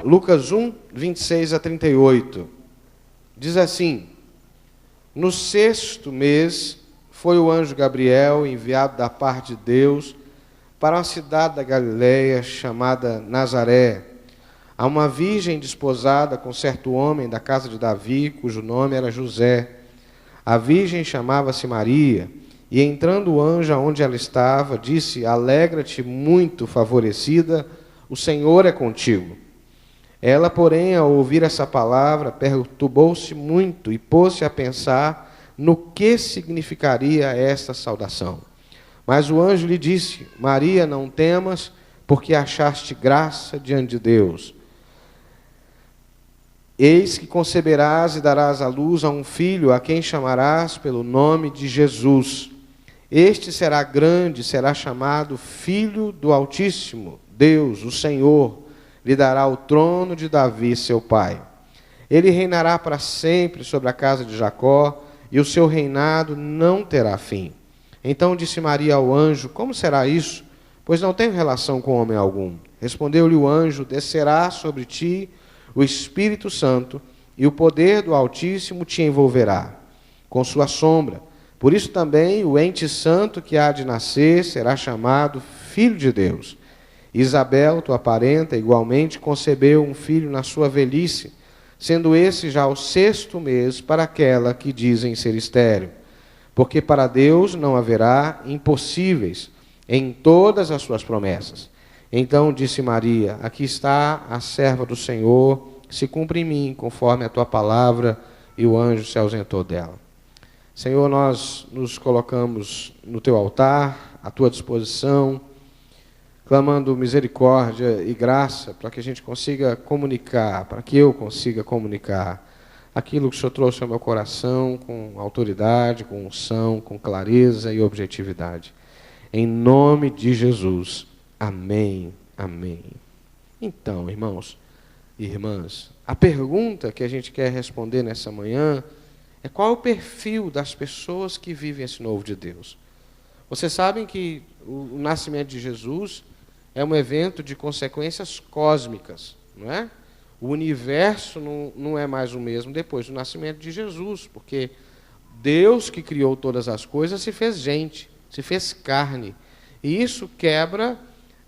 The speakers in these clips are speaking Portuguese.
Lucas 1, 26 a 38. Diz assim: no 6º mês foi o anjo Gabriel enviado da parte de Deus para uma cidade da Galileia chamada Nazaré, a uma virgem desposada com certo homem da casa de Davi, cujo nome era José. A virgem chamava-se Maria, e entrando o anjo aonde ela estava, disse: alegra-te, muito favorecida, o Senhor é contigo. Ela, porém, ao ouvir essa palavra, perturbou-se muito e pôs-se a pensar no que significaria esta saudação. Mas o anjo lhe disse: Maria, não temas, porque achaste graça diante de Deus. Eis que conceberás e darás à luz a um filho, a quem chamarás pelo nome de Jesus. Este será grande, será chamado Filho do Altíssimo. Deus, o Senhor, lhe dará o trono de Davi, seu pai. Ele reinará para sempre sobre a casa de Jacó, e o seu reinado não terá fim. Então disse Maria ao anjo: como será isso? Pois não tenho relação com homem algum. Respondeu-lhe o anjo: descerá sobre ti o Espírito Santo, e o poder do Altíssimo te envolverá com sua sombra. Por isso também o ente santo que há de nascer será chamado Filho de Deus. Isabel, tua parenta, igualmente concebeu um filho na sua velhice, sendo esse já o 6º mês para aquela que dizem ser estéril. Porque para Deus não haverá impossíveis em todas as suas promessas. Então disse Maria: aqui está a serva do Senhor, se cumpre em mim conforme a tua palavra. E o anjo se ausentou dela. Senhor, nós nos colocamos no teu altar, à tua disposição, clamando misericórdia e graça para que a gente consiga comunicar, para que eu consiga comunicar aquilo que o Senhor trouxe ao meu coração com autoridade, com unção, com clareza e objetividade. Em nome de Jesus. Amém, amém. Então, irmãos e irmãs, a pergunta que a gente quer responder nessa manhã é: qual é o perfil das pessoas que vivem esse novo de Deus? Vocês sabem que o nascimento de Jesus é um evento de consequências cósmicas, não é? O universo não é mais o mesmo depois do nascimento de Jesus, porque Deus, que criou todas as coisas, se fez gente, se fez carne. E isso quebra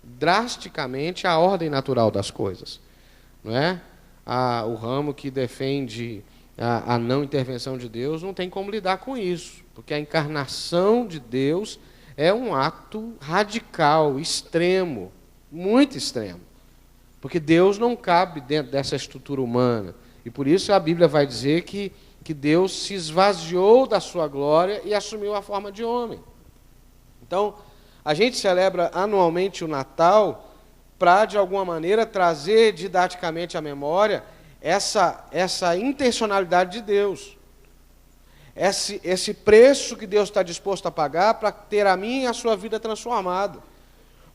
drasticamente a ordem natural das coisas, não é? O ramo que defende a não intervenção de Deus não tem como lidar com isso, porque a encarnação de Deus é um ato radical, extremo, muito extremo, porque Deus não cabe dentro dessa estrutura humana, e por isso a Bíblia vai dizer que Deus se esvaziou da sua glória e assumiu a forma de homem. Então, a gente celebra anualmente o Natal para, de alguma maneira, trazer didaticamente à memória essa intencionalidade de Deus. Esse preço que Deus está disposto a pagar para ter a minha e a sua vida transformada.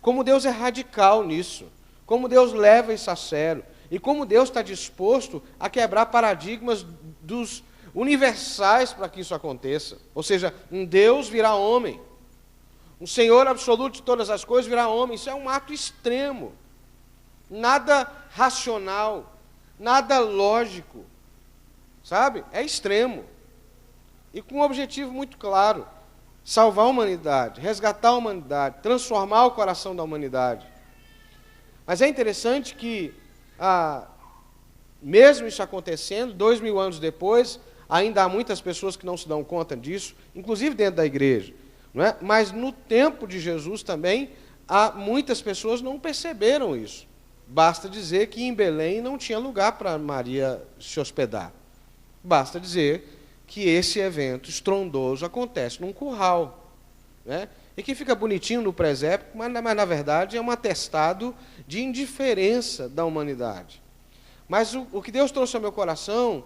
Como Deus é radical nisso. Como Deus leva isso a sério. E como Deus está disposto a quebrar paradigmas dos universais para que isso aconteça. Ou seja, um Deus virá homem. Um Senhor absoluto de todas as coisas virá homem. Isso é um ato extremo. Nada racional. Nada lógico. Sabe? É extremo. E com um objetivo muito claro. Salvar a humanidade, resgatar a humanidade, transformar o coração da humanidade. Mas é interessante que, mesmo isso acontecendo, 2000 anos depois, ainda há muitas pessoas que não se dão conta disso, inclusive dentro da igreja. Não é? Mas no tempo de Jesus também, muitas pessoas não perceberam isso. Basta dizer que em Belém não tinha lugar para Maria se hospedar. Basta dizer que esse evento estrondoso acontece num curral, né? E que fica bonitinho no presépio, mas na verdade é um atestado de indiferença da humanidade. Mas o que Deus trouxe ao meu coração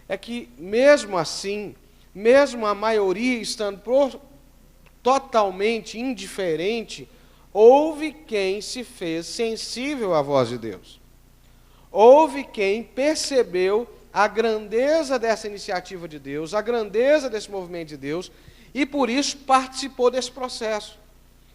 é que, mesmo assim, mesmo a maioria estando totalmente indiferente, houve quem se fez sensível à voz de Deus. Houve quem percebeu a grandeza dessa iniciativa de Deus, a grandeza desse movimento de Deus, e por isso participou desse processo.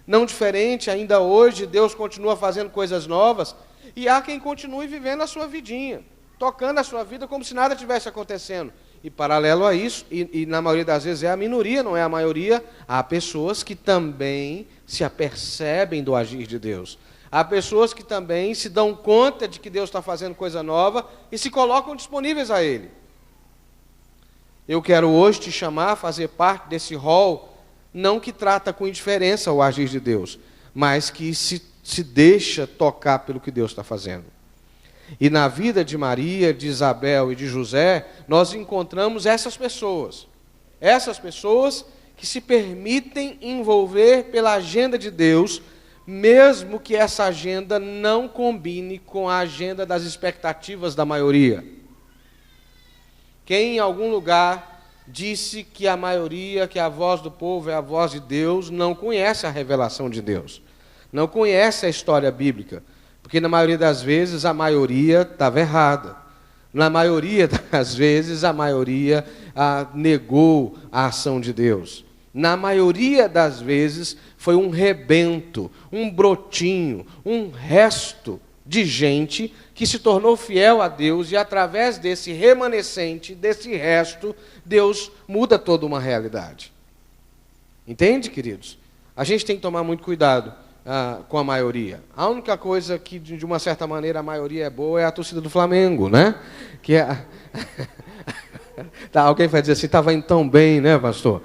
Não diferente, ainda hoje, Deus continua fazendo coisas novas, E há quem continue vivendo a sua vidinha, tocando a sua vida como se nada tivesse acontecendo. E paralelo a isso, e na maioria das vezes é a minoria, não é a maioria, há pessoas que também se apercebem do agir de Deus. Há pessoas que também se dão conta de que Deus está fazendo coisa nova e se colocam disponíveis a Ele. Eu quero hoje te chamar a fazer parte desse rol, não que trata com indiferença o agir de Deus, mas que se deixa tocar pelo que Deus está fazendo. E na vida de Maria, de Isabel e de José, nós encontramos essas pessoas que se permitem envolver pela agenda de Deus, mesmo que essa agenda não combine com a agenda das expectativas da maioria. Quem em algum lugar disse que a maioria, que a voz do povo é a voz de Deus, não conhece a revelação de Deus, não conhece a história bíblica. Porque na maioria das vezes a maioria estava errada. Na maioria das vezes a maioria negou a ação de Deus. Na maioria das vezes foi um rebento, um brotinho, um resto de gente que se tornou fiel a Deus e através desse remanescente, desse resto, Deus muda toda uma realidade. Entende, queridos? A gente tem que tomar muito cuidado com a maioria. A única coisa que, de uma certa maneira, a maioria é boa é a torcida do Flamengo, né? Que é... Tá, alguém vai dizer assim, estava indo tão bem, né, pastor?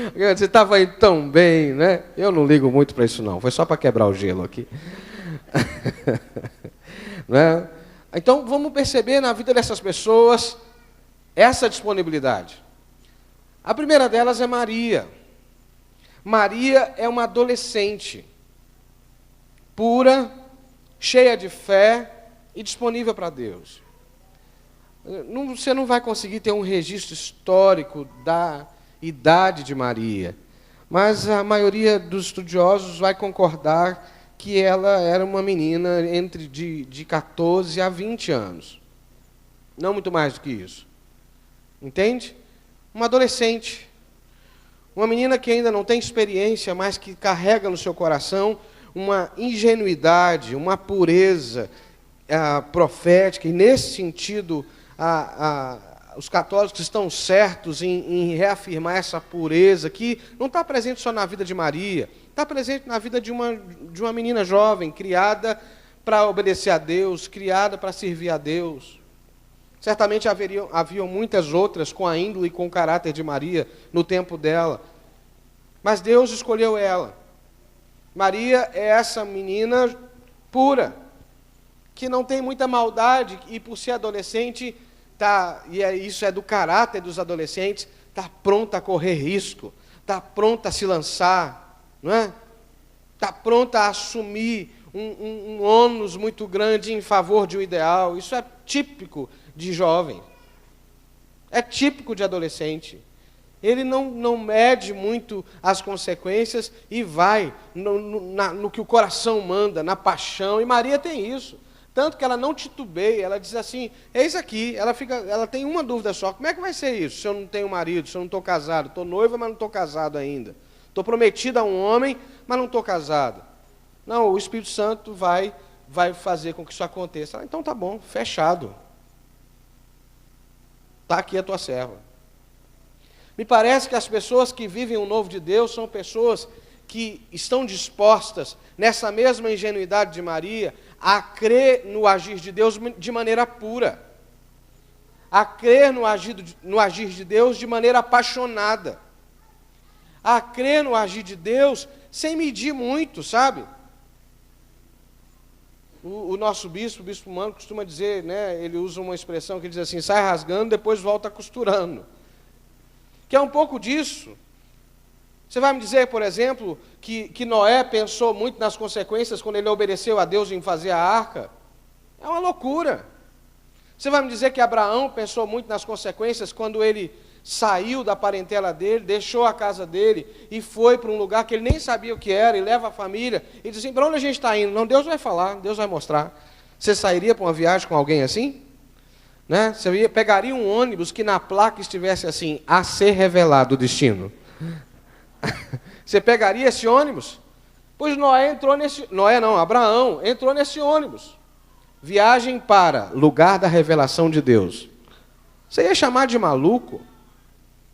Alguém vai dizer, estava indo tão bem, né? Eu não ligo muito para isso, não. Foi só para quebrar o gelo aqui. Né? Então, vamos perceber na vida dessas pessoas essa disponibilidade. A primeira delas é Maria. Maria é uma adolescente, pura, cheia de fé e disponível para Deus. Você não vai conseguir ter um registro histórico da idade de Maria, mas a maioria dos estudiosos vai concordar que ela era uma menina entre de 14 a 20 anos. Não muito mais do que isso. Entende? Uma adolescente. Uma menina que ainda não tem experiência, mas que carrega no seu coração uma ingenuidade, uma pureza profética. E, nesse sentido, os católicos estão certos em reafirmar essa pureza, que não está presente só na vida de Maria, está presente na vida de uma menina jovem, criada para obedecer a Deus, criada para servir a Deus. Certamente haviam muitas outras com a índole e com o caráter de Maria no tempo dela. Mas Deus escolheu ela. Maria é essa menina pura, que não tem muita maldade e, por ser adolescente, isso é do caráter dos adolescentes, está pronta a correr risco, está pronta a se lançar, não é? Está pronta a assumir um ônus muito grande em favor de um ideal. Isso é típico de jovem, é típico de adolescente. Ele não mede muito as consequências e vai no que o coração manda, na paixão. E Maria tem isso. Tanto que ela não titubeia, ela diz assim, eis aqui, ela tem uma dúvida só, como é que vai ser isso, se eu não tenho marido, se eu não estou casado? Estou noiva, mas não estou casado ainda. Estou prometida a um homem, mas não estou casado. Não, o Espírito Santo vai fazer com que isso aconteça. Então tá bom, fechado. Está aqui a tua serva. Me parece que as pessoas que vivem o novo de Deus são pessoas que estão dispostas, nessa mesma ingenuidade de Maria, a crer no agir de Deus de maneira pura, a crer no agir de Deus de maneira apaixonada, a crer no agir de Deus sem medir muito, sabe? O nosso bispo, o bispo Mano, costuma dizer, né, ele usa uma expressão que diz assim, sai rasgando, depois volta costurando. Que é um pouco disso. Você vai me dizer, por exemplo, que Noé pensou muito nas consequências quando ele obedeceu a Deus em fazer a arca? É uma loucura. Você vai me dizer que Abraão pensou muito nas consequências quando ele saiu da parentela dele, deixou a casa dele e foi para um lugar que ele nem sabia o que era, e leva a família, e diz assim, para onde a gente está indo? Não, Deus vai falar, Deus vai mostrar. Você sairia para uma viagem com alguém assim? Né? Você pegaria um ônibus que na placa estivesse assim, a ser revelado o destino. Você pegaria esse ônibus? Pois Abraão entrou nesse ônibus. Viagem para lugar da revelação de Deus. Você ia chamar de maluco,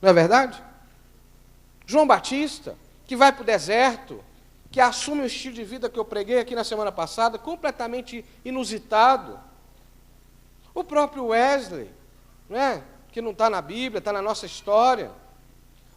não é verdade? João Batista, que vai para o deserto, que assume o estilo de vida que eu preguei aqui na semana passada, completamente inusitado. O próprio Wesley, não é? Que não está na Bíblia, está na nossa história.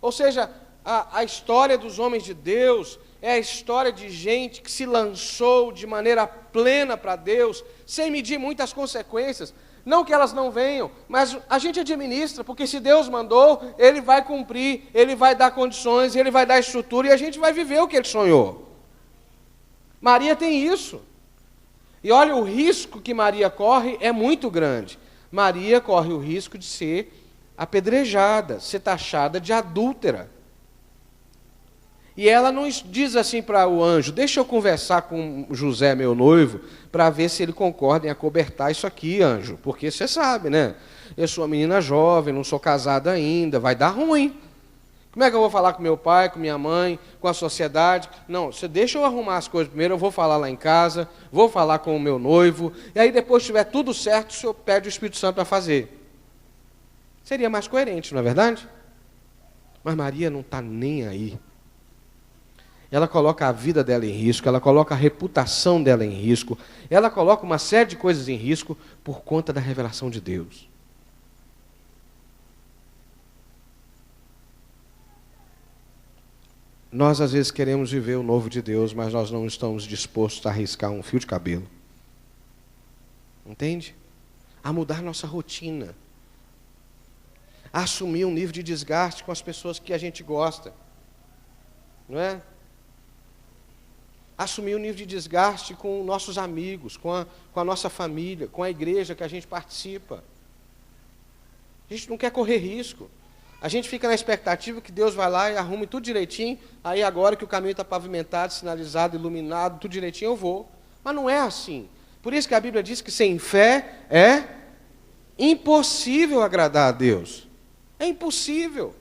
Ou seja, a história dos homens de Deus é a história de gente que se lançou de maneira plena para Deus, sem medir muitas consequências. Não que elas não venham, mas a gente administra, porque se Deus mandou, Ele vai cumprir, Ele vai dar condições, Ele vai dar estrutura, e a gente vai viver o que Ele sonhou. Maria tem isso. E olha, o risco que Maria corre é muito grande. Maria corre o risco de ser apedrejada, ser taxada de adúltera. E ela não diz assim para o anjo: deixa eu conversar com José, meu noivo, para ver se ele concorda em acobertar isso aqui, anjo. Porque você sabe, né? Eu sou uma menina jovem, não sou casada ainda, vai dar ruim. Como é que eu vou falar com meu pai, com minha mãe, com a sociedade? Não, você deixa eu arrumar as coisas primeiro, eu vou falar lá em casa, vou falar com o meu noivo, e aí depois, se tiver tudo certo, o senhor pede o Espírito Santo para fazer. Seria mais coerente, não é verdade? Mas Maria não está nem aí. Ela coloca a vida dela em risco, ela coloca a reputação dela em risco, ela coloca uma série de coisas em risco por conta da revelação de Deus. Nós, às vezes, queremos viver o novo de Deus, mas nós não estamos dispostos a arriscar um fio de cabelo. Entende? A mudar nossa rotina. A assumir um nível de desgaste com as pessoas que a gente gosta. Não é? Assumir um nível de desgaste com nossos amigos, com a nossa família, com a igreja que a gente participa. A gente não quer correr risco. A gente fica na expectativa que Deus vai lá e arrume tudo direitinho, aí agora que o caminho está pavimentado, sinalizado, iluminado, tudo direitinho, eu vou. Mas não é assim. Por isso que a Bíblia diz que sem fé é impossível agradar a Deus. É impossível.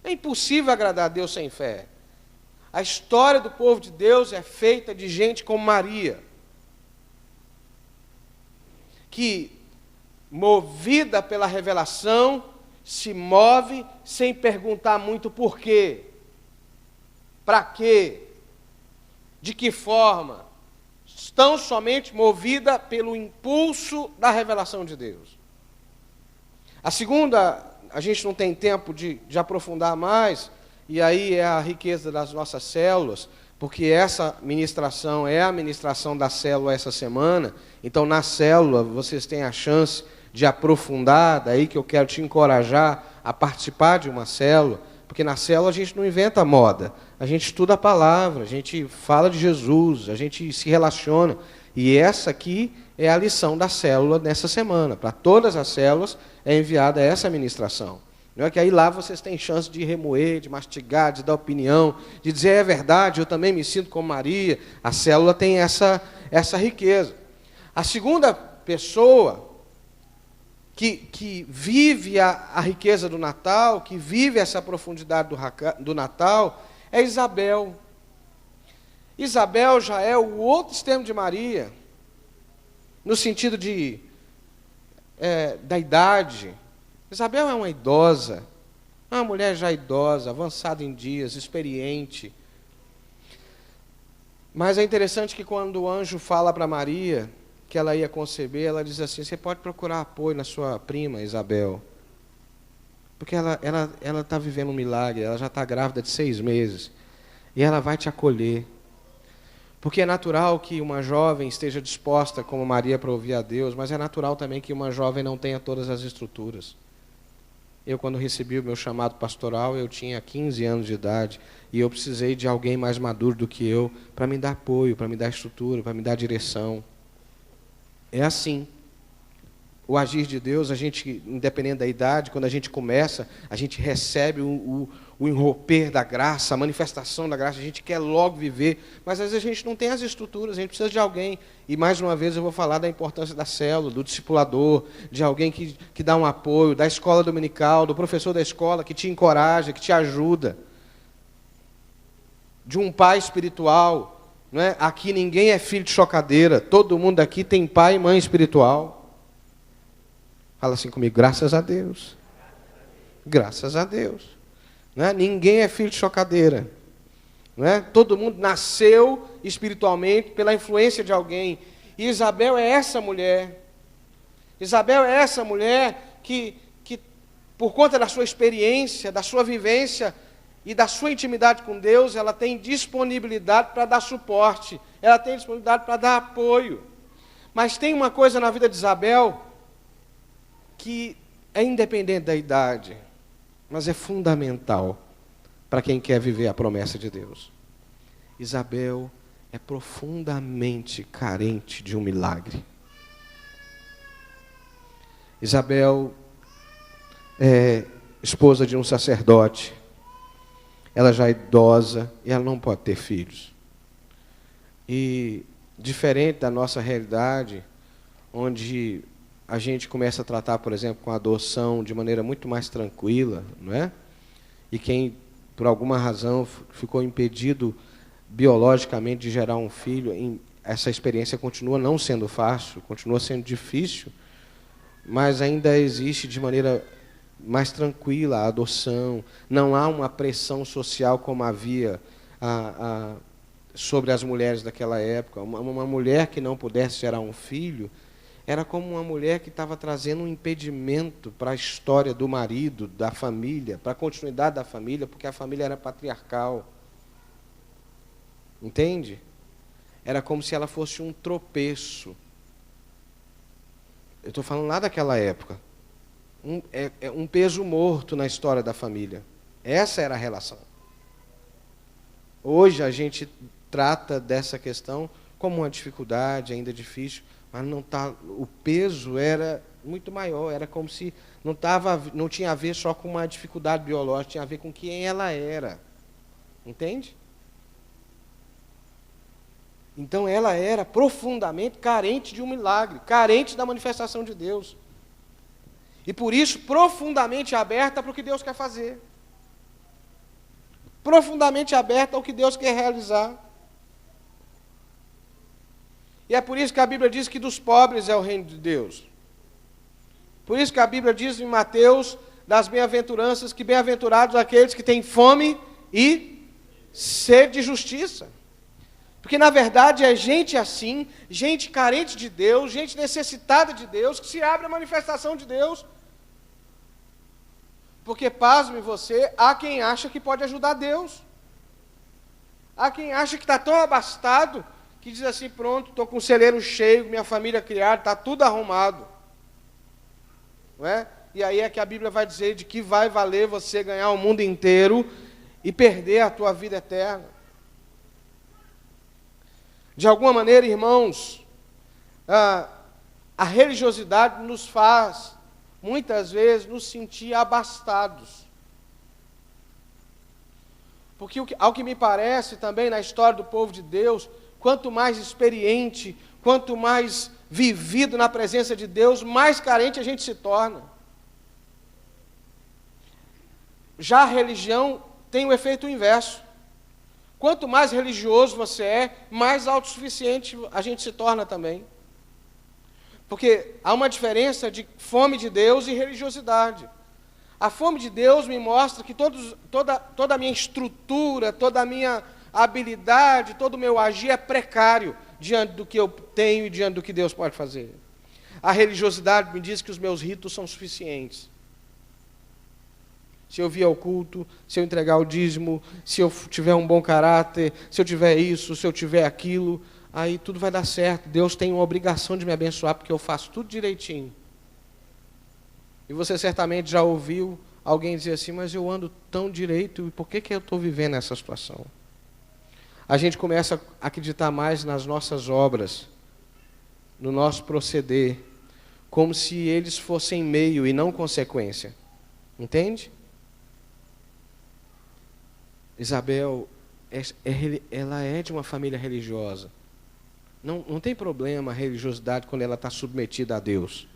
É impossível agradar a Deus sem fé. A história do povo de Deus é feita de gente como Maria, que, movida pela revelação, se move sem perguntar muito por quê, para quê, de que forma, tão somente movida pelo impulso da revelação de Deus. A segunda, a gente não tem tempo de aprofundar mais, e aí é a riqueza das nossas células, porque essa ministração é a ministração da célula essa semana. Então, na célula, vocês têm a chance de aprofundar, daí que eu quero te encorajar a participar de uma célula, porque na célula a gente não inventa moda, a gente estuda a palavra, a gente fala de Jesus, a gente se relaciona, e essa aqui é a lição da célula nessa semana. Para todas as células é enviada essa ministração. Não é que aí lá vocês têm chance de remoer, de mastigar, de dar opinião, de dizer é verdade, eu também me sinto como Maria. A célula tem essa riqueza. A segunda pessoa que vive a riqueza do Natal, que vive essa profundidade do Natal, é Isabel. Isabel já é o outro extremo de Maria, no sentido da idade. Isabel é uma idosa, uma mulher já idosa, avançada em dias, experiente. Mas é interessante que quando o anjo fala para Maria que ela ia conceber, ela diz assim: você pode procurar apoio na sua prima Isabel, porque ela está vivendo um milagre, ela já está grávida de 6 meses, e ela vai te acolher. Porque é natural que uma jovem esteja disposta, como Maria, para ouvir a Deus, mas é natural também que uma jovem não tenha todas as estruturas. Eu, quando recebi o meu chamado pastoral, eu tinha 15 anos de idade, e eu precisei de alguém mais maduro do que eu, para me dar apoio, para me dar estrutura, para me dar direção. É assim. O agir de Deus, a gente, independente da idade, quando a gente começa, a gente recebe o enromper da graça, a manifestação da graça, a gente quer logo viver, mas às vezes a gente não tem as estruturas, a gente precisa de alguém. E mais uma vez eu vou falar da importância da célula, do discipulador, de alguém que dá um apoio, da escola dominical, do professor da escola, que te encoraja, que te ajuda. de um pai espiritual. Não é? Aqui ninguém é filho de chocadeira, todo mundo aqui tem pai e mãe espiritual. Fala assim comigo, graças a Deus. Graças a Deus. Não é? Ninguém é filho de chocadeira. Não é? Todo mundo nasceu espiritualmente pela influência de alguém. E Isabel é essa mulher. Isabel é essa mulher que por conta da sua experiência, da sua vivência e da sua intimidade com Deus, ela tem disponibilidade para dar suporte, ela tem disponibilidade para dar apoio. Mas tem uma coisa na vida de Isabel que é independente da idade, mas é fundamental para quem quer viver a promessa de Deus. Isabel é profundamente carente de um milagre. Isabel é esposa de um sacerdote. Ela já é idosa e ela não pode ter filhos. E diferente da nossa realidade, onde a gente começa a tratar, por exemplo, com a adoção de maneira muito mais tranquila, não é? E quem, por alguma razão, ficou impedido biologicamente de gerar um filho, essa experiência continua não sendo fácil, continua sendo difícil, mas ainda existe de maneira mais tranquila a adoção. Não há uma pressão social como havia sobre as mulheres daquela época. Uma mulher que não pudesse gerar um filho era como uma mulher que estava trazendo um impedimento para a história do marido, da família, para a continuidade da família, porque a família era patriarcal. Entende? Era como se ela fosse um tropeço. Eu estou falando lá daquela época. Um peso morto na história da família. Essa era a relação. Hoje a gente trata dessa questão como uma dificuldade, ainda difícil, mas não tá, o peso era muito maior, era como se não tinha a ver só com uma dificuldade biológica, tinha a ver com quem ela era. Entende? Então ela era profundamente carente de um milagre, carente da manifestação de Deus. E por isso, profundamente aberta para o que Deus quer fazer. Profundamente aberta ao que Deus quer realizar. E é por isso que a Bíblia diz que dos pobres é o reino de Deus. Por isso que a Bíblia diz em Mateus, das bem-aventuranças, que bem-aventurados aqueles que têm fome e sede de justiça. Porque, na verdade, é gente assim, gente carente de Deus, gente necessitada de Deus, que se abre a manifestação de Deus. Porque, pasme você, há quem acha que pode ajudar Deus. Há quem acha que está tão abastado, que diz assim, pronto, estou com o celeiro cheio, minha família criada, está tudo arrumado. Não é? E aí é que a Bíblia vai dizer de que vai valer você ganhar o mundo inteiro e perder a tua vida eterna. De alguma maneira, irmãos, a religiosidade nos faz, muitas vezes, nos sentir abastados. Porque, ao que me parece também na história do povo de Deus, quanto mais experiente, quanto mais vivido na presença de Deus, mais carente a gente se torna. Já a religião tem o efeito inverso. Quanto mais religioso você é, mais autossuficiente a gente se torna também. Porque há uma diferença de fome de Deus e religiosidade. A fome de Deus me mostra que toda a minha estrutura, toda a minha habilidade, todo o meu agir é precário diante do que eu tenho e diante do que Deus pode fazer. A religiosidade me diz que os meus ritos são suficientes. Se eu vir ao culto, se eu entregar o dízimo, se eu tiver um bom caráter, se eu tiver isso, se eu tiver aquilo, aí tudo vai dar certo. Deus tem uma obrigação de me abençoar, porque eu faço tudo direitinho. E você certamente já ouviu alguém dizer assim, mas eu ando tão direito, e por que eu estou vivendo essa situação? A gente começa a acreditar mais nas nossas obras, no nosso proceder, como se eles fossem meio e não consequência. Entende? Isabel, ela é de uma família religiosa. Não tem problema a religiosidade quando ela está submetida a Deus.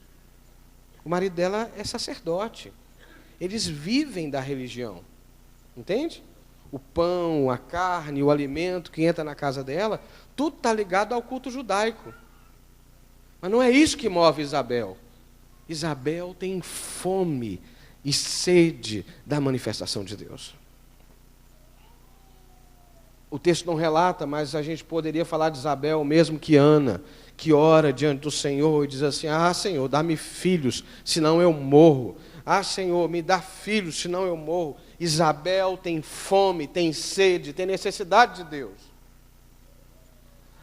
O marido dela é sacerdote. Eles vivem da religião. Entende? o pão, a carne, o alimento que entra na casa dela, tudo está ligado ao culto judaico. Mas não é isso que move Isabel. Isabel tem fome e sede da manifestação de Deus. O texto não relata, mas a gente poderia falar de Isabel mesmo que Ana, que ora diante do Senhor e diz assim: ah, Senhor, dá-me filhos, senão eu morro. Ah, Senhor, me dá filhos, senão eu morro. Isabel tem fome, tem sede, tem necessidade de Deus.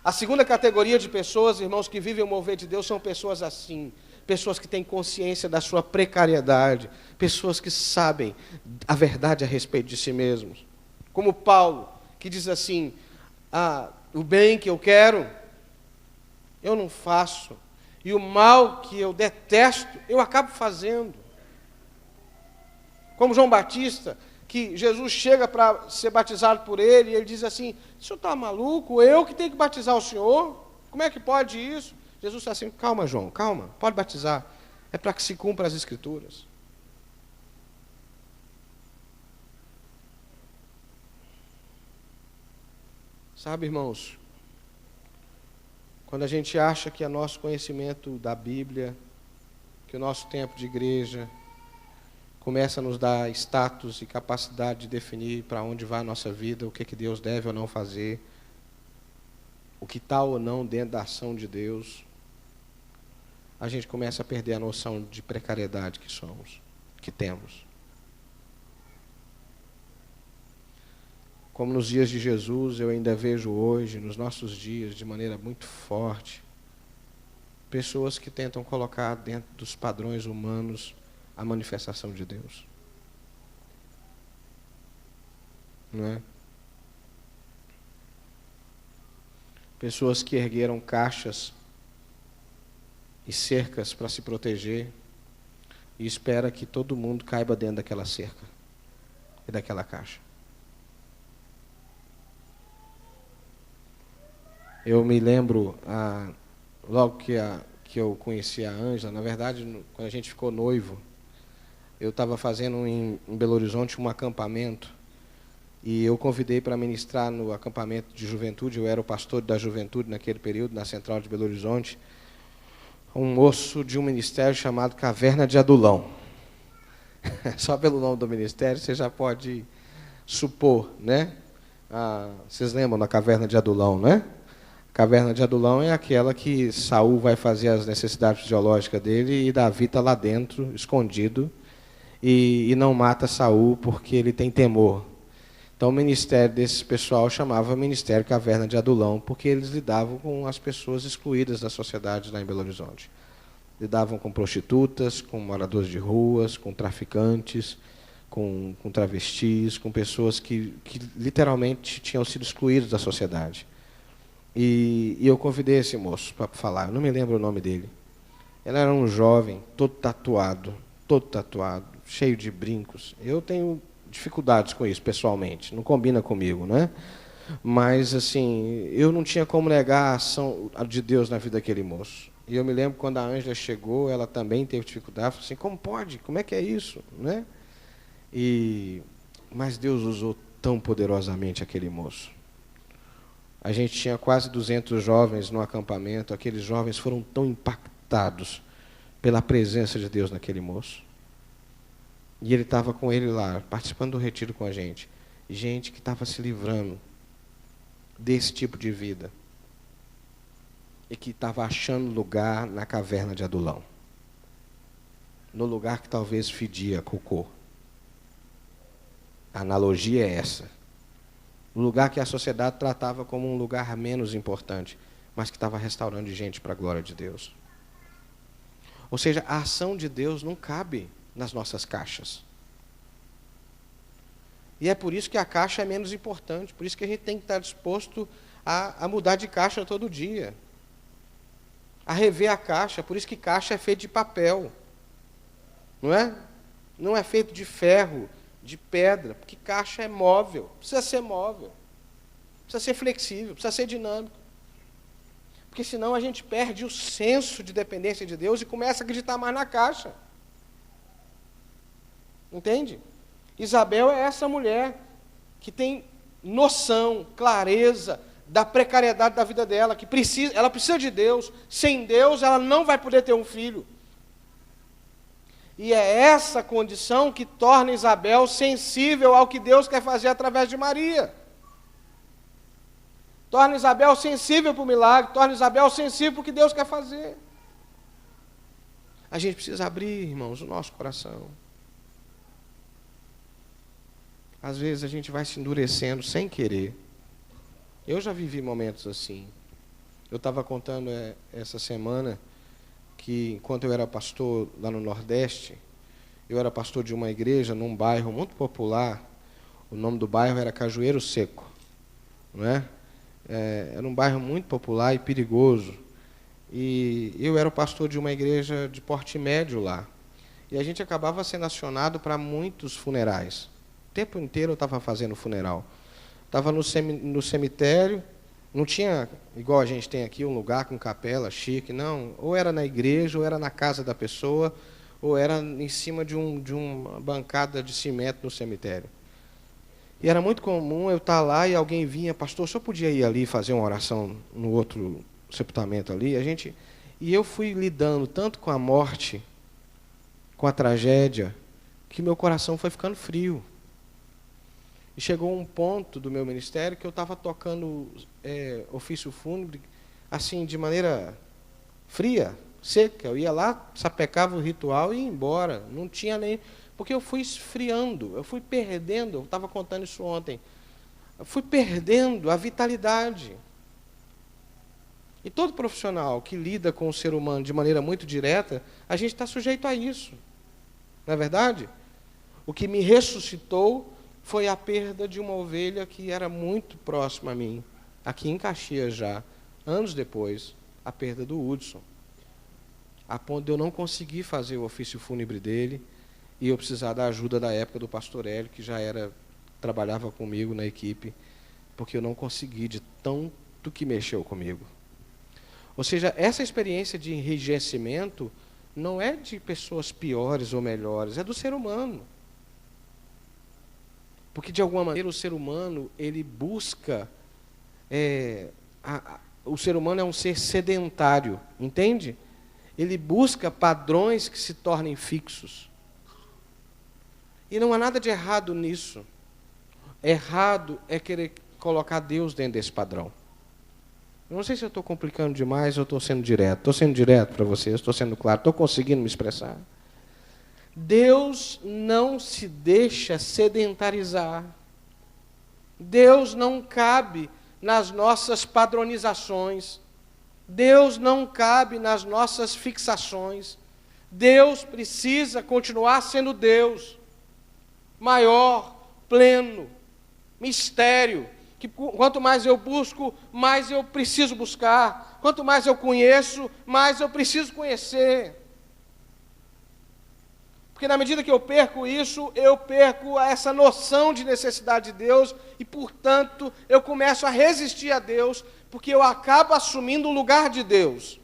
A segunda categoria de pessoas, irmãos, que vivem o mover de Deus são pessoas assim. Pessoas que têm consciência da sua precariedade. Pessoas que sabem a verdade a respeito de si mesmos. Como Paulo, que diz assim: o bem que eu quero, eu não faço. E o mal que eu detesto, eu acabo fazendo. Como João Batista, que Jesus chega para ser batizado por ele, e ele diz assim: o senhor está maluco? Eu que tenho que batizar o senhor? Como é que pode isso? Jesus está assim: calma, João, calma, pode batizar. É para que se cumpra as Escrituras. Sabe, irmãos, quando a gente acha que o nosso conhecimento da Bíblia, que o nosso tempo de igreja começa a nos dar status e capacidade de definir para onde vai a nossa vida, o que Deus deve ou não fazer, o que está ou não dentro da ação de Deus, a gente começa a perder a noção de precariedade que somos, que temos. Como nos dias de Jesus, eu ainda vejo hoje, nos nossos dias, de maneira muito forte, pessoas que tentam colocar dentro dos padrões humanos a manifestação de Deus. Não é? Pessoas que ergueram caixas e cercas para se proteger e espera que todo mundo caiba dentro daquela cerca e daquela caixa. Eu me lembro, logo que eu conheci a Ângela, na verdade, quando a gente ficou noivo, eu estava fazendo em Belo Horizonte um acampamento, e eu convidei para ministrar no acampamento de juventude, eu era o pastor da juventude naquele período, na Central de Belo Horizonte, um moço de um ministério chamado Caverna de Adulão. Só pelo nome do ministério você já pode supor, né? Vocês lembram da Caverna de Adulão, né? A Caverna de Adulão é aquela que Saul vai fazer as necessidades fisiológicas dele e Davi está lá dentro, escondido, e não mata Saul porque ele tem temor. Então o ministério desse pessoal chamava Ministério Caverna de Adulão, porque eles lidavam com as pessoas excluídas da sociedade lá em Belo Horizonte. Lidavam com prostitutas, com moradores de ruas, com traficantes, com travestis, com pessoas que literalmente tinham sido excluídas da sociedade. E eu convidei esse moço para falar, eu não me lembro o nome dele. Ele era um jovem, todo tatuado, cheio de brincos. Eu tenho dificuldades com isso, pessoalmente, não combina comigo, né? Mas, assim, eu não tinha como negar a ação de Deus na vida daquele moço. E eu me lembro quando a Ângela chegou, ela também teve dificuldade, falou assim: como pode? Como é que é isso? Né? Mas Deus usou tão poderosamente aquele moço. A gente tinha quase 200 jovens no acampamento, aqueles jovens foram tão impactados pela presença de Deus naquele moço. E ele estava com ele lá, participando do retiro com a gente. Gente que estava se livrando desse tipo de vida. E que estava achando lugar na caverna de Adulão. No lugar que talvez fedia cocô. A analogia é essa. No lugar que a sociedade tratava como um lugar menos importante, mas que estava restaurando gente para a glória de Deus. Ou seja, a ação de Deus não cabe nas nossas caixas. E é por isso que a caixa é menos importante, por isso que a gente tem que estar disposto a mudar de caixa todo dia, a rever a caixa, por isso que caixa é feita de papel, não é? Não é feito de ferro, de pedra, porque caixa é móvel, precisa ser móvel, precisa ser flexível, precisa ser dinâmico. Porque senão a gente perde o senso de dependência de Deus e começa a acreditar mais na caixa. Entende? Isabel é essa mulher que tem noção, clareza da precariedade da vida dela, que ela precisa de Deus. Sem Deus, ela não vai poder ter um filho. E é essa condição que torna Isabel sensível ao que Deus quer fazer através de Maria. Torna Isabel sensível para o milagre, torna Isabel sensível para o que Deus quer fazer. A gente precisa abrir, irmãos, o nosso coração. Às vezes a gente vai se endurecendo sem querer. Eu já vivi momentos assim. Eu estava contando essa semana que, enquanto eu era pastor lá no Nordeste, eu era pastor de uma igreja num bairro muito popular. O nome do bairro era Cajueiro Seco, não é? Era um bairro muito popular e perigoso. E eu era o pastor de uma igreja de porte médio lá. E a gente acabava sendo acionado para muitos funerais. O tempo inteiro eu estava fazendo funeral. Estava no cemitério, não tinha, igual a gente tem aqui, um lugar com capela chique, não. Ou era na igreja, ou era na casa da pessoa, ou era em cima de uma bancada de cimento no cemitério. E era muito comum eu estar lá e alguém vinha, pastor, o senhor podia ir ali fazer uma oração no outro sepultamento ali? E eu fui lidando tanto com a morte, com a tragédia, que meu coração foi ficando frio. E chegou um ponto do meu ministério que eu estava tocando ofício fúnebre, assim, de maneira fria, seca. Eu ia lá, sapecava o ritual e ia embora. Não tinha nem... Porque eu fui esfriando, eu fui perdendo, eu estava contando isso ontem, eu fui perdendo a vitalidade. E todo profissional que lida com o ser humano de maneira muito direta, a gente está sujeito a isso. Não é verdade? O que me ressuscitou foi a perda de uma ovelha que era muito próxima a mim, aqui em Caxias já, anos depois, a perda do Hudson. A ponto de eu não conseguir fazer o ofício fúnebre dele, e eu precisar da ajuda da época do pastor Hélio, que já trabalhava comigo na equipe, porque eu não consegui de tanto que mexeu comigo. Ou seja, essa experiência de enrijecimento não é de pessoas piores ou melhores, é do ser humano. Porque, de alguma maneira, o ser humano, ele busca... o ser humano é um ser sedentário, entende? Ele busca padrões que se tornem fixos. E não há nada de errado nisso. Errado é querer colocar Deus dentro desse padrão. Eu não sei se eu estou complicando demais ou estou sendo direto. Estou sendo direto para vocês, estou sendo claro, estou conseguindo me expressar. Deus não se deixa sedentarizar. Deus não cabe nas nossas padronizações. Deus não cabe nas nossas fixações. Deus precisa continuar sendo Deus. Maior, pleno, mistério. Que quanto mais eu busco, mais eu preciso buscar. Quanto mais eu conheço, mais eu preciso conhecer. Porque na medida que eu perco isso, eu perco essa noção de necessidade de Deus e, portanto, eu começo a resistir a Deus, porque eu acabo assumindo o lugar de Deus.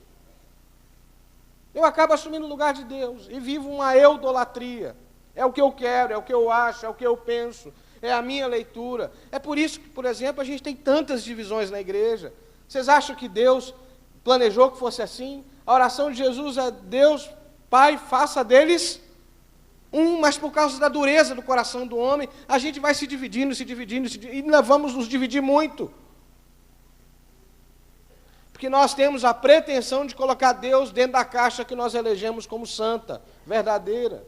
Eu acabo assumindo o lugar de Deus e vivo uma eudolatria. É o que eu quero, é o que eu acho, é o que eu penso, é a minha leitura. É por isso que, por exemplo, a gente tem tantas divisões na igreja. Vocês acham que Deus planejou que fosse assim? A oração de Jesus é: Deus, Pai, faça deles mas por causa da dureza do coração do homem, a gente vai se dividindo, e nós vamos nos dividir muito. Porque nós temos a pretensão de colocar Deus dentro da caixa que nós elegemos como santa, verdadeira.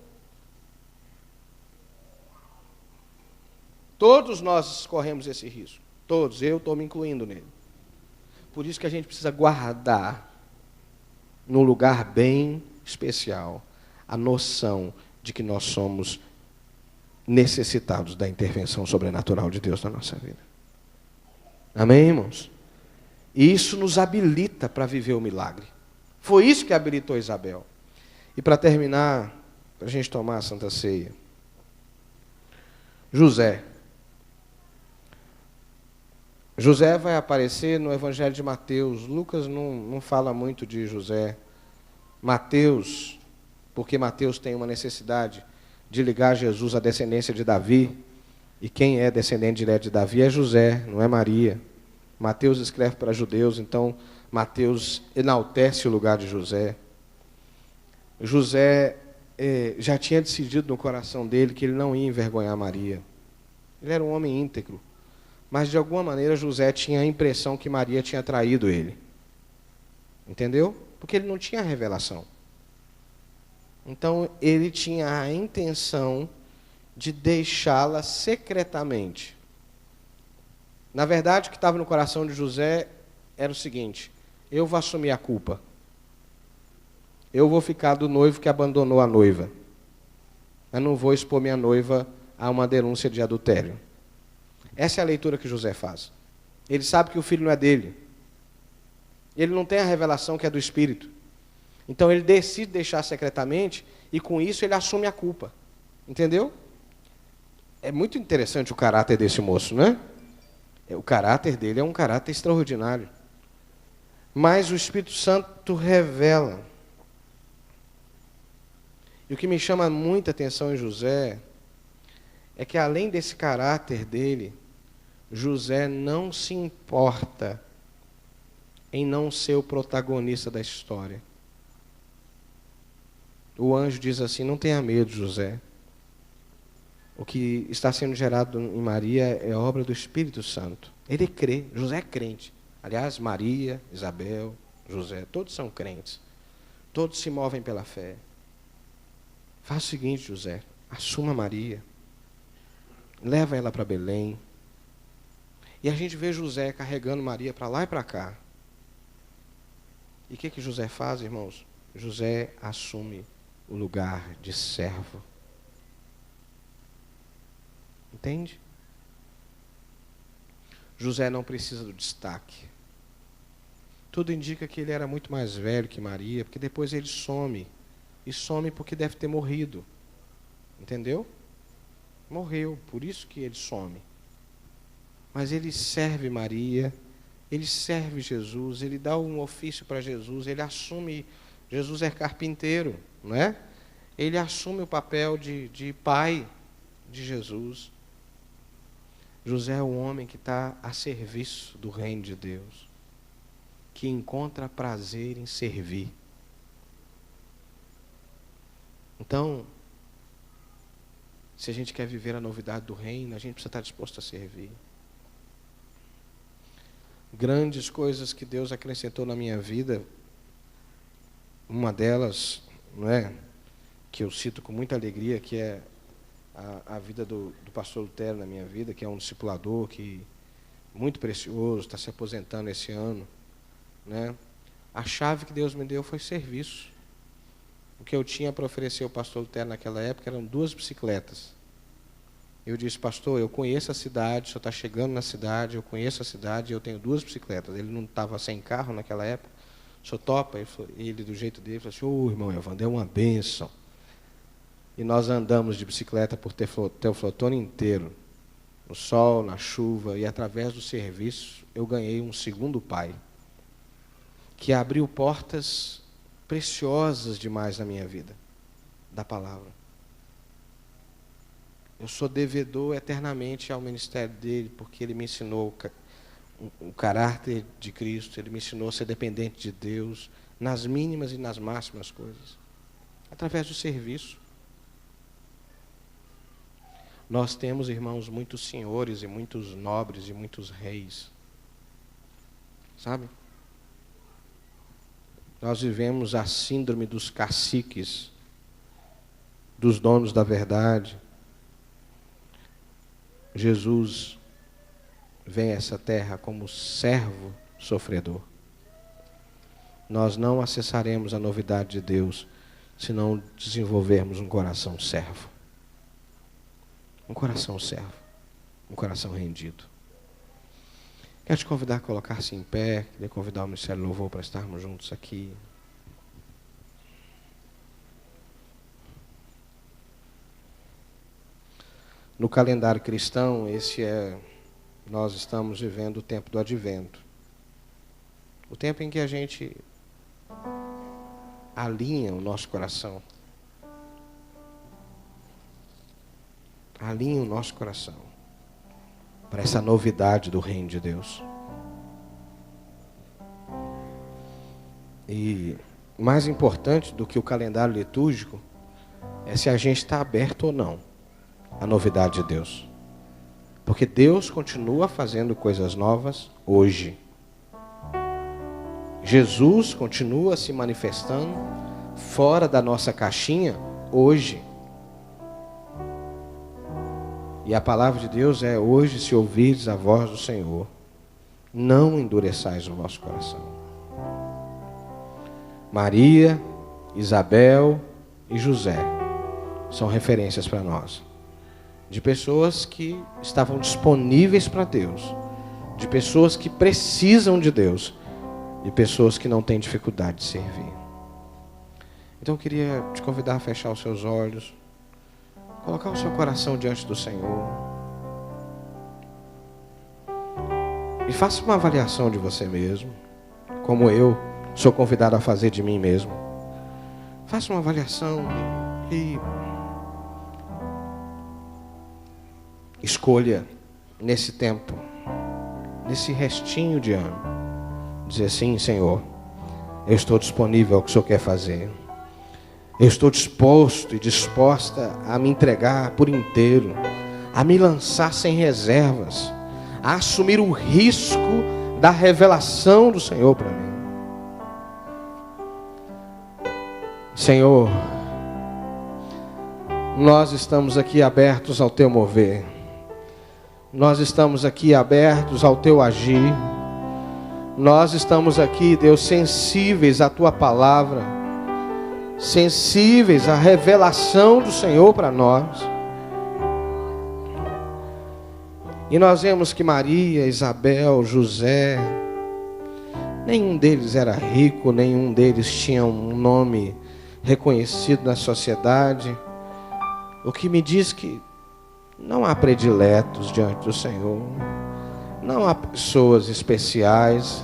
Todos nós corremos esse risco. Todos, eu estou me incluindo nele. Por isso que a gente precisa guardar, num lugar bem especial, a noção de que nós somos necessitados da intervenção sobrenatural de Deus na nossa vida. Amém, irmãos? E isso nos habilita para viver o milagre. Foi isso que habilitou Isabel. E para terminar, para a gente tomar a Santa Ceia, José. José vai aparecer no Evangelho de Mateus. Lucas não fala muito de José. Mateus, porque Mateus tem uma necessidade de ligar Jesus à descendência de Davi. E quem é descendente direto de Davi é José, não é Maria. Mateus escreve para judeus, então Mateus enaltece o lugar de José. José já tinha decidido no coração dele que ele não ia envergonhar Maria. Ele era um homem íntegro. Mas, de alguma maneira, José tinha a impressão que Maria tinha traído ele. Entendeu? Porque ele não tinha revelação. Então, ele tinha a intenção de deixá-la secretamente. Na verdade, o que estava no coração de José era o seguinte: eu vou assumir a culpa. Eu vou ficar do noivo que abandonou a noiva. Eu não vou expor minha noiva a uma denúncia de adultério. Essa é a leitura que José faz. Ele sabe que o filho não é dele. Ele não tem a revelação que é do Espírito. Então ele decide deixar secretamente e com isso ele assume a culpa. Entendeu? É muito interessante o caráter desse moço, né? O caráter dele é um caráter extraordinário. Mas o Espírito Santo revela. E o que me chama muita atenção em José é que, além desse caráter dele, José não se importa em não ser o protagonista da história. O anjo diz assim: não tenha medo, José. O que está sendo gerado em Maria é obra do Espírito Santo. Ele crê, José é crente. Aliás, Maria, Isabel, José, todos são crentes. Todos se movem pela fé. Faça o seguinte, José, assuma Maria. Leva ela para Belém. E a gente vê José carregando Maria para lá e para cá. E o que José faz, irmãos? José assume o lugar de servo. Entende? José não precisa do destaque. Tudo indica que ele era muito mais velho que Maria, porque depois ele some. E some porque deve ter morrido. Entendeu? Morreu, por isso que ele some. Mas ele serve Maria, ele serve Jesus, ele dá um ofício para Jesus, ele assume. Jesus é carpinteiro, não é? Ele assume o papel de pai de Jesus. José é um homem que está a serviço do reino de Deus, que encontra prazer em servir. Então, se a gente quer viver a novidade do reino, a gente precisa estar disposto a servir. Grandes coisas que Deus acrescentou na minha vida, uma delas, não é, que eu cito com muita alegria, que é a vida do pastor Lutero na minha vida, que é um discipulador que muito precioso, está se aposentando esse ano, né? A chave que Deus me deu foi serviço. O que eu tinha para oferecer ao pastor Lutero naquela época eram 2 bicicletas. Eu disse: pastor, eu conheço a cidade, o senhor está chegando na cidade, eu conheço a cidade, eu tenho 2 bicicletas. Ele não estava sem carro naquela época. O senhor topa? Ele do jeito dele, falou assim: irmão Evandro, é uma bênção. E nós andamos de bicicleta por Teoflotone inteiro, no sol, na chuva, e através do serviço eu ganhei um segundo pai, que abriu portas preciosas demais na minha vida, da palavra. Eu sou devedor eternamente ao ministério dele, porque ele me ensinou o caráter de Cristo, ele me ensinou a ser dependente de Deus, nas mínimas e nas máximas coisas, através do serviço. Nós temos, irmãos, muitos senhores e muitos nobres e muitos reis, sabe? Nós vivemos a síndrome dos caciques, dos donos da verdade. Jesus vem a essa terra como servo sofredor. Nós não acessaremos a novidade de Deus se não desenvolvermos um coração servo. Um coração servo, um coração rendido. Quero te convidar a colocar-se em pé, queria convidar o Ministério do Louvor para estarmos juntos aqui. No calendário cristão, nós estamos vivendo o tempo do advento. O tempo em que a gente alinha o nosso coração. Alinha o nosso coração. para essa novidade do reino de Deus. E mais importante do que o calendário litúrgico é se a gente está aberto ou não à novidade de Deus. Porque Deus continua fazendo coisas novas hoje. Jesus continua se manifestando fora da nossa caixinha hoje. E a palavra de Deus é: hoje, se ouvirdes a voz do Senhor, não endureçais o vosso coração. Maria, Isabel e José são referências para nós, de pessoas que estavam disponíveis para Deus, de pessoas que precisam de Deus, de pessoas que não têm dificuldade de servir. Então eu queria te convidar a fechar os seus olhos, colocar o seu coração diante do Senhor e faça uma avaliação de você mesmo, como eu sou convidado a fazer de mim mesmo. Faça uma avaliação e escolha nesse tempo, nesse restinho de ano, dizer: sim, Senhor, eu estou disponível ao que o Senhor quer fazer. Eu estou disposto e disposta a me entregar por inteiro, a me lançar sem reservas, a assumir o risco da revelação do Senhor para mim. Senhor, nós estamos aqui abertos ao Teu mover. Nós estamos aqui abertos ao Teu agir. Nós estamos aqui, Deus, sensíveis à Tua palavra, sensíveis à revelação do Senhor para nós. E nós vemos que Maria, Isabel, José, nenhum deles era rico, nenhum deles tinha um nome reconhecido na sociedade, o que me diz que não há prediletos diante do Senhor, não há pessoas especiais,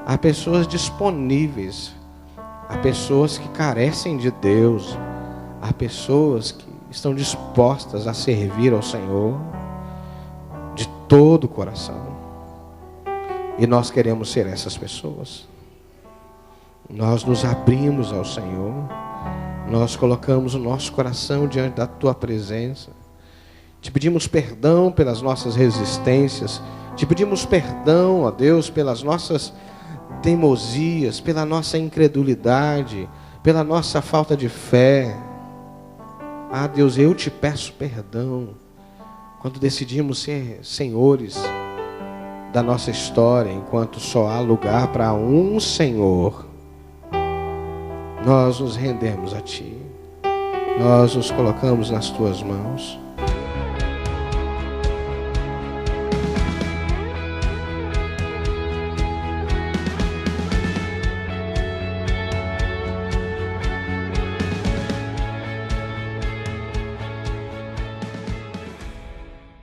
há pessoas disponíveis, há pessoas que carecem de Deus, há pessoas que estão dispostas a servir ao Senhor de todo o coração, e nós queremos ser essas pessoas. Nós nos abrimos ao Senhor, nós colocamos o nosso coração diante da Tua presença, te pedimos perdão pelas nossas resistências, te pedimos perdão, ó Deus, pelas nossas teimosias, pela nossa incredulidade, pela nossa falta de fé. Ah, Deus, eu te peço perdão quando decidimos ser senhores da nossa história, enquanto só há lugar para um Senhor. Nós nos rendemos a Ti, nós nos colocamos nas Tuas mãos.